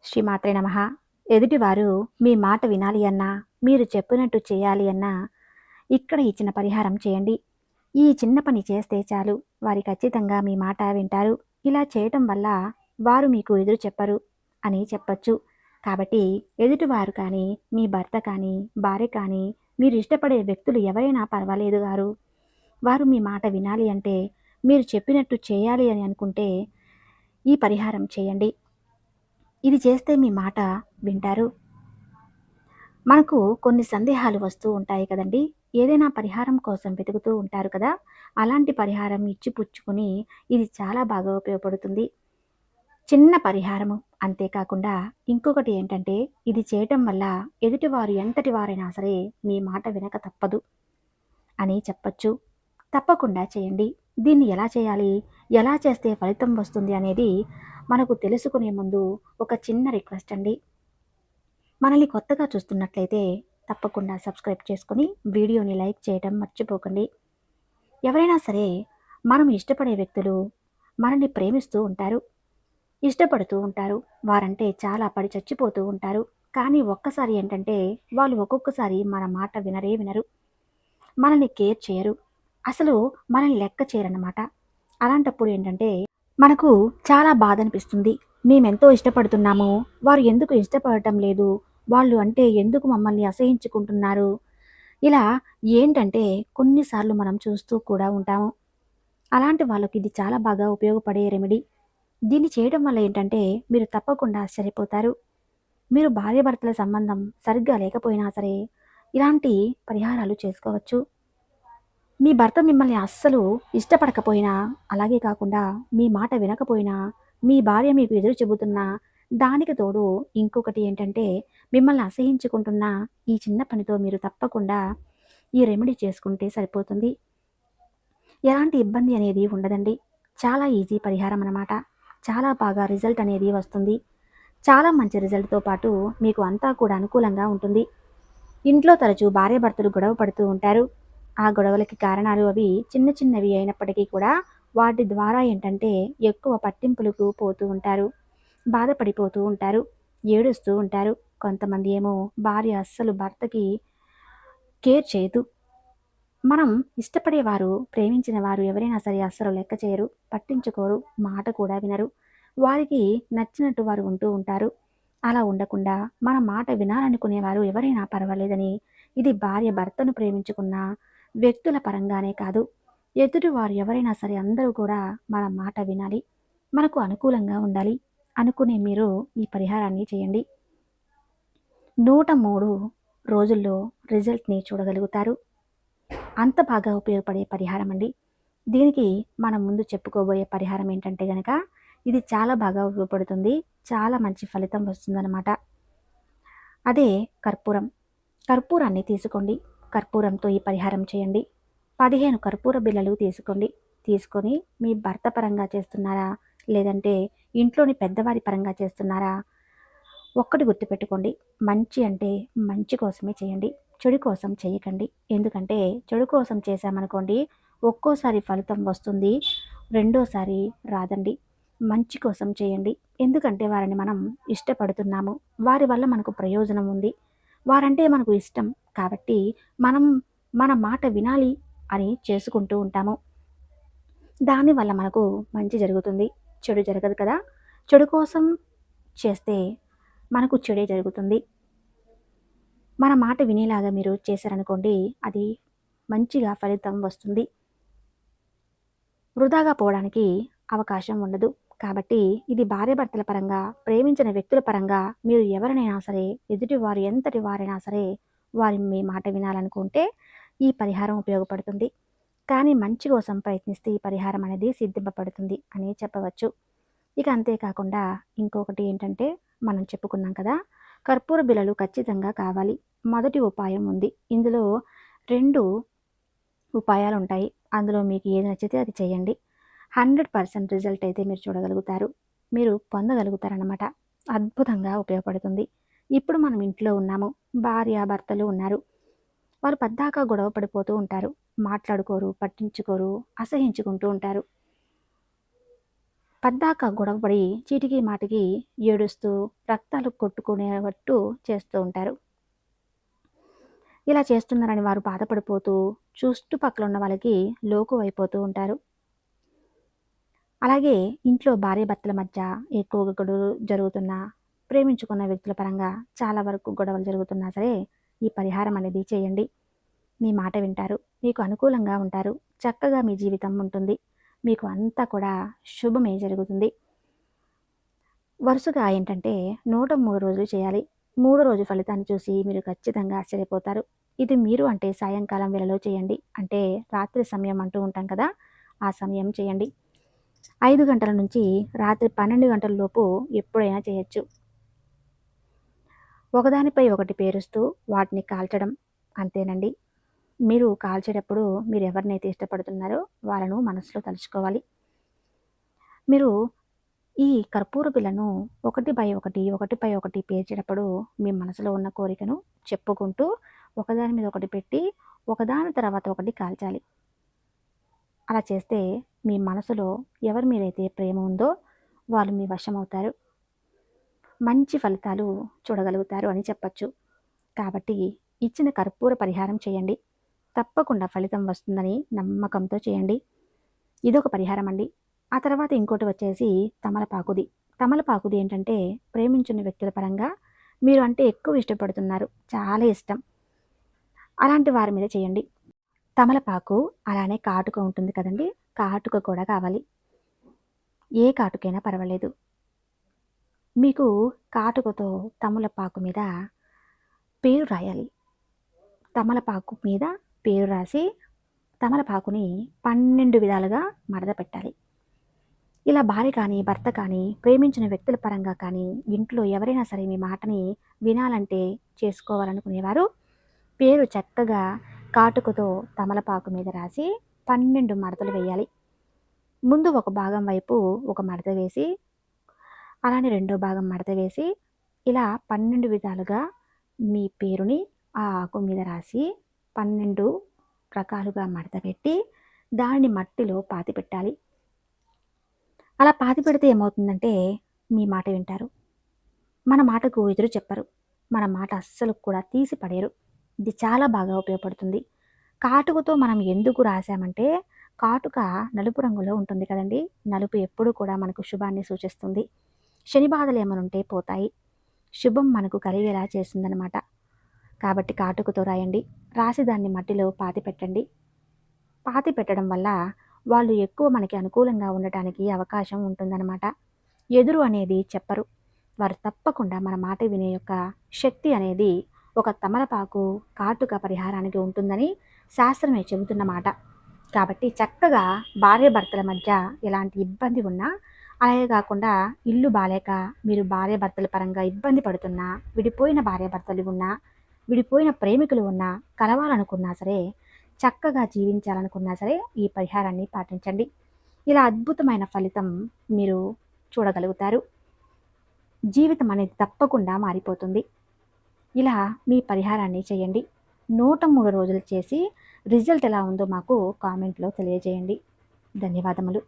శ్రీమాత్రే నమః. ఎదుటివారు మీ మాట వినాలి అన్నా, మీరు చెప్పినట్టు చేయాలి అన్నా, ఇక్కడ ఇచ్చిన పరిహారం చేయండి. ఈ చిన్న పని చేస్తే చాలు, వారు ఖచ్చితంగా మీ మాట వింటారు. ఇలా చేయటం వల్ల వారు మీకు ఎదురు చెప్పరు అని చెప్పొచ్చు. కాబట్టి ఎదుటివారు కానీ, మీ భర్త కానీ, భార్య కానీ, మీరు ఇష్టపడే వ్యక్తులు ఎవరైనా పర్వాలేదు గారు. వారు మీ మాట వినాలి అంటే, మీరు చెప్పినట్టు చేయాలి అని అనుకుంటే, ఈ పరిహారం చేయండి. ఇది చేస్తే మీ మాట వింటారు. మనకు కొన్ని సందేహాలు వస్తూ ఉంటాయి కదండీ! ఏదైనా పరిహారం కోసం వెతుకుతూ ఉంటారు కదా! అలాంటి పరిహారం ఇచ్చి పుచ్చుకొని ఇది చాలా బాగా ఉపయోగపడుతుంది. చిన్న పరిహారము. అంతేకాకుండా ఇంకొకటి ఏంటంటే, ఇది చేయటం వల్ల ఎదుటివారు ఎంతటి వారైనా సరే మీ మాట వినక తప్పదు అని చెప్పొచ్చు. తప్పకుండా చేయండి. దీన్ని ఎలా చేయాలి? ఎలా చేస్తే ఫలితం వస్తుంది అనేది మనకు తెలుసుకునే ముందు ఒక చిన్న రిక్వెస్ట్ అండి. మనల్ని కొత్తగా చూస్తున్నట్లయితే తప్పకుండా సబ్స్క్రైబ్ చేసుకొని వీడియోని లైక్ చేయడం మర్చిపోకండి. ఎవరైనా సరే మనం ఇష్టపడే వ్యక్తులు మనల్ని ప్రేమిస్తూ ఉంటారు, ఇష్టపడుతూ ఉంటారు. వారంటే చాలా పడి చచ్చిపోతూ ఉంటారు. కానీ ఒక్కసారి ఏంటంటే వాళ్ళు ఒక్కొక్కసారి మన మాట వినరే వినరు. మనల్ని కేర్ చేయరు. అసలు మనల్ని లెక్క చేయరన్నమాట. అలాంటప్పుడు ఏంటంటే మనకు చాలా బాధ అనిపిస్తుంది. మేమెంతో ఇష్టపడుతున్నాము. వారు ఎందుకు ఇష్టపడటం లేదు? వాళ్ళు అంటే ఎందుకు మమ్మల్ని అసహించుకుంటున్నారు? ఇలా ఏంటంటే కొన్నిసార్లు మనం చూస్తూ కూడా ఉంటాము. అలాంటి వాళ్ళకి ఇది చాలా బాగా ఉపయోగపడే రెమెడీ. దీన్ని చేయడం వల్ల ఏంటంటే మీరు తప్పకుండా ఆశ్చర్యపోతారు. మీరు భార్యాభర్తల సంబంధం సరిగ్గా లేకపోయినా సరే ఇలాంటి పరిహారాలు చేసుకోవచ్చు. మీ భర్త మిమ్మల్ని అస్సలు ఇష్టపడకపోయినా, అలాగే కాకుండా మీ మాట వినకపోయినా, మీ భార్య మీకు ఎదురు చెబుతున్నా, దానికి తోడు ఇంకొకటి ఏంటంటే, మిమ్మల్ని అసహించుకుంటున్న ఈ చిన్న పనితో మీరు తప్పకుండా ఈ రెమెడీ చేసుకుంటే సరిపోతుంది. ఎలాంటి ఇబ్బంది అనేది ఉండదండి. చాలా ఈజీ పరిహారం అన్నమాట. చాలా బాగా రిజల్ట్ అనేది వస్తుంది. చాలా మంచి రిజల్ట్‌తో పాటు మీకు అంతా కూడా అనుకూలంగా ఉంటుంది. ఇంట్లో తరచూ భార్యాభర్తలు గొడవ పడుతూ ఉంటారు. ఆ గొడవలకి కారణాలు అవి చిన్న చిన్నవి అయినప్పటికీ కూడా వాటి ద్వారా ఏంటంటే ఎక్కువ పట్టింపులకు పోతూ ఉంటారు. బాధపడిపోతూ ఉంటారు. ఏడుస్తూ ఉంటారు. కొంతమంది ఏమో భార్య అస్సలు భర్తకి కేర్ చేయదు. మనం ఇష్టపడేవారు, ప్రేమించిన వారు ఎవరైనా సరే అస్సలు లెక్క చేయరు, పట్టించుకోరు, మాట కూడా వినరు. వారికి నచ్చినట్టు వారు ఉంటూ ఉంటారు. అలా ఉండకుండా మన మాట వినాలనుకునేవారు ఎవరైనా పర్వాలేదని, ఇది భార్య భర్తను ప్రేమించుకున్న వ్యక్తుల పరంగానే కాదు, ఎదుటివారు ఎవరైనా సరే అందరూ కూడా మన మాట వినాలి, మనకు అనుకూలంగా ఉండాలి అనుకునే మీరు ఈ పరిహారాన్ని చేయండి. 103 రోజుల్లో రిజల్ట్‌ని చూడగలుగుతారు. అంత బాగా ఉపయోగపడే పరిహారం అండి. దీనికి మనం ముందు చెప్పుకోబోయే పరిహారం ఏంటంటే గనక, ఇది చాలా బాగా ఉపయోగపడుతుంది. చాలా మంచి ఫలితం వస్తుందనమాట. అదే కర్పూరం. కర్పూరాన్ని తీసుకోండి. కర్పూరంతో ఈ పరిహారం చేయండి. 15 కర్పూర బిళ్ళలు తీసుకోండి. తీసుకొని మీ భర్త పరంగా చేస్తున్నారా? లేదంటే ఇంట్లోని పెద్దవారి పరంగా చేస్తున్నారా? ఒక్కటి గుర్తుపెట్టుకోండి. మంచి అంటే మంచి కోసమే చేయండి. చెడు కోసం చేయకండి. ఎందుకంటే చెడు కోసం చేశామనుకోండి, ఒక్కోసారి ఫలితం వస్తుంది. రెండోసారి రాదండి. మంచి కోసం చేయండి. ఎందుకంటే వారిని మనం ఇష్టపడుతున్నాము. వారి వల్ల మనకు ప్రయోజనం ఉంది. వారంటే మనకు ఇష్టం. కాబట్టి మనం మన మాట వినాలి అని చేసుకుంటూ ఉంటాము. దానివల్ల మనకు మంచి జరుగుతుంది. చెడు జరగదు కదా! చెడు కోసం చేస్తే మనకు చెడే జరుగుతుంది. మన మాట వినేలాగా మీరు చేశారనుకోండి, అది మంచిగా ఫలితం వస్తుంది. వృధాగా పోవడానికి అవకాశం ఉండదు. కాబట్టి ఇది భార్యాభర్తల పరంగా, ప్రేమించిన వ్యక్తుల పరంగా మీరు ఎవరినైనా సరే, ఎదుటివారు ఎంతటి వారైనా సరే, వారి మీ మాట వినాలనుకుంటే ఈ పరిహారం ఉపయోగపడుతుంది. కానీ మంచి కోసం ప్రయత్నిస్తే ఈ పరిహారం అనేది సిద్ధింపబడుతుంది అని చెప్పవచ్చు. ఇక అంతేకాకుండా ఇంకొకటి ఏంటంటే మనం చెప్పుకున్నాం కదా! కర్పూర బిళ్ళలు ఖచ్చితంగా కావాలి. మొదటి ఉపాయం ఉంది. ఇందులో 2 ఉపాయాలుంటాయి. అందులో మీకు ఏది నచ్చితే అది చేయండి. 100% రిజల్ట్ అయితే మీరు చూడగలుగుతారు. మీరు పొందగలుగుతారనమాట. అద్భుతంగా ఉపయోగపడుతుంది. ఇప్పుడు మనం ఇంట్లో ఉన్నాము. భార్య, భర్తలు ఉన్నారు. వాళ్ళు పద్దాక గొడవ పడిపోతూ ఉంటారు. మాట్లాడుకోరు, పట్టించుకోరు, అసహించుకుంటూ ఉంటారు. పద్దాక గొడవపడి చీటికి మాటికి ఏడుస్తూ రక్తాలు కొట్టుకునేటట్టు చేస్తూ ఉంటారు. ఇలా చేస్తున్నారని వారు బాధపడిపోతూ చుట్టుపక్కల ఉన్న వాళ్ళకి లోకువైపోతూ ఉంటారు. అలాగే ఇంట్లో భార్యాభర్తల మధ్య ఎక్కువగా గొడవలు జరుగుతున్నా, ప్రేమించుకున్న వ్యక్తుల పరంగా చాలా వరకు గొడవలు జరుగుతున్నా సరే, ఈ పరిహారం అనేది చేయండి. మీ మాట వింటారు. మీకు అనుకూలంగా ఉంటారు. చక్కగా మీ జీవితం ఉంటుంది. మీకు అంతా కూడా శుభమే జరుగుతుంది. వరుసగా ఏంటంటే 103 రోజులు చేయాలి. మూడో రోజు ఫలితాన్ని చూసి మీరు ఖచ్చితంగా ఆశ్చర్యపోతారు. ఇది మీరు అంటే సాయంకాలం వేళలో చేయండి. అంటే రాత్రి సమయం అంటూ ఉంటాం కదా! ఆ సమయం చేయండి. 5 గంటల నుంచి రాత్రి 12 గంటల లోపు ఎప్పుడైనా చేయొచ్చు. ఒకదానిపై ఒకటి పేరుస్తూ వాటిని కాల్చడం అంతేనండి. మీరు కాల్చేటప్పుడు మీరు ఎవరినైతే ఇష్టపడుతున్నారో వాళ్ళను మనసులో తలుచుకోవాలి. మీరు ఈ కర్పూర బిళ్ళను ఒకటిపై ఒకటి, ఒకటిపై ఒకటి పేర్చేటప్పుడు మీ మనసులో ఉన్న కోరికను చెప్పుకుంటూ ఒకదాని మీద ఒకటి పెట్టి ఒకదాని తర్వాత ఒకటి కాల్చాలి. అలా చేస్తే మీ మనసులో ఎవరి మీదైతే ప్రేమ ఉందో వాళ్ళు మీ వశమవుతారు. మంచి ఫలితాలు చూడగలుగుతారు అని చెప్పచ్చు. కాబట్టి ఇచ్చిన కర్పూర పరిహారం చేయండి. తప్పకుండా ఫలితం వస్తుందని నమ్మకంతో చేయండి. ఇదొక పరిహారం అండి. ఆ తర్వాత ఇంకోటి వచ్చేసి తమలపాకుది. తమలపాకుది ఏంటంటే ప్రేమించిన వ్యక్తుల పరంగా మీరు అంటే ఎక్కువ ఇష్టపడుతున్నారు. చాలా ఇష్టం. అలాంటి వారి మీద చేయండి. తమలపాకు అలానే కాటుక ఉంటుంది కదండీ! కాటుక కూడా కావాలి. ఏ కాటుకైనా పర్వాలేదు. మీకు కాటుకతో తమలపాకు మీద పేరు రాయాలి. తమలపాకు మీద పేరు రాసి తమలపాకుని 12 విధాలుగా మడత పెట్టాలి. ఇలా భార్య కానీ, భర్త కానీ, ప్రేమించిన వ్యక్తుల పరంగా కానీ, ఇంట్లో ఎవరైనా సరే మీ మాటని వినాలంటే చేసుకోవాలనుకునేవారు పేరు చక్కగా కాటుకతో తమలపాకు మీద రాసి 12 మడతలు వేయాలి. ముందు ఒక భాగం వైపు ఒక మడత వేసి, అలానే రెండో భాగం మడత వేసి, ఇలా 12 విధాలుగా మీ పేరుని ఆ ఆకు మీద రాసి 12 రకాలుగా మడత పెట్టి దాన్ని మట్టిలో పాతిపెట్టాలి. అలా పాతిపెడితే ఏమవుతుందంటే మీ మాట వింటారు. మన మాటకు ఎదురు చెప్పరు. మన మాట అస్సలు కూడా తీసి పడేయరు. ఇది చాలా బాగా ఉపయోగపడుతుంది. కాటుకతో మనం ఎందుకు రాసామంటే కాటుక నలుపు రంగులో ఉంటుంది కదండీ! నలుపు ఎప్పుడూ కూడా మనకు శుభాన్ని సూచిస్తుంది. శని బాధలు ఏమైనా ఉంటే పోతాయి. శుభం మనకు కలిగేలా చేస్తుందనమాట. కాబట్టి కాటుకతో రాయండి. రాసి దాన్ని మట్టిలో పాతిపెట్టండి. పాతిపెట్టడం వల్ల వాళ్ళు ఎక్కువ మనకి అనుకూలంగా ఉండటానికి అవకాశం ఉంటుందన్నమాట. ఎదురు అనేది చెప్పరు. వారు తప్పకుండా మన మాట వినే యొక్క శక్తి అనేది ఒక తమలపాకు కాటుక పరిహారానికి ఉంటుందని శాస్త్రమే చెబుతున్నమాట. కాబట్టి చక్కగా భార్యాభర్తల మధ్య ఎలాంటి ఇబ్బంది ఉన్నా, అలాగే కాకుండా ఇల్లు బాలేక మీరు భార్యాభర్తల పరంగా ఇబ్బంది పడుతున్నా, విడిపోయిన భార్యాభర్తలు ఉన్నా, విడిపోయిన ప్రేమికులు ఉన్నా, కలవాలనుకున్నా సరే, చక్కగా జీవించాలనుకున్నా సరే ఈ పరిహారాన్ని పాటించండి. ఇలా అద్భుతమైన ఫలితం మీరు చూడగలుగుతారు. జీవితం అనేది తప్పకుండా మారిపోతుంది. ఇలా మీ పరిహారాన్ని చేయండి. 103 రోజులు చేసి రిజల్ట్ ఎలా ఉందో మాకు కామెంట్లో తెలియజేయండి. ధన్యవాదములు.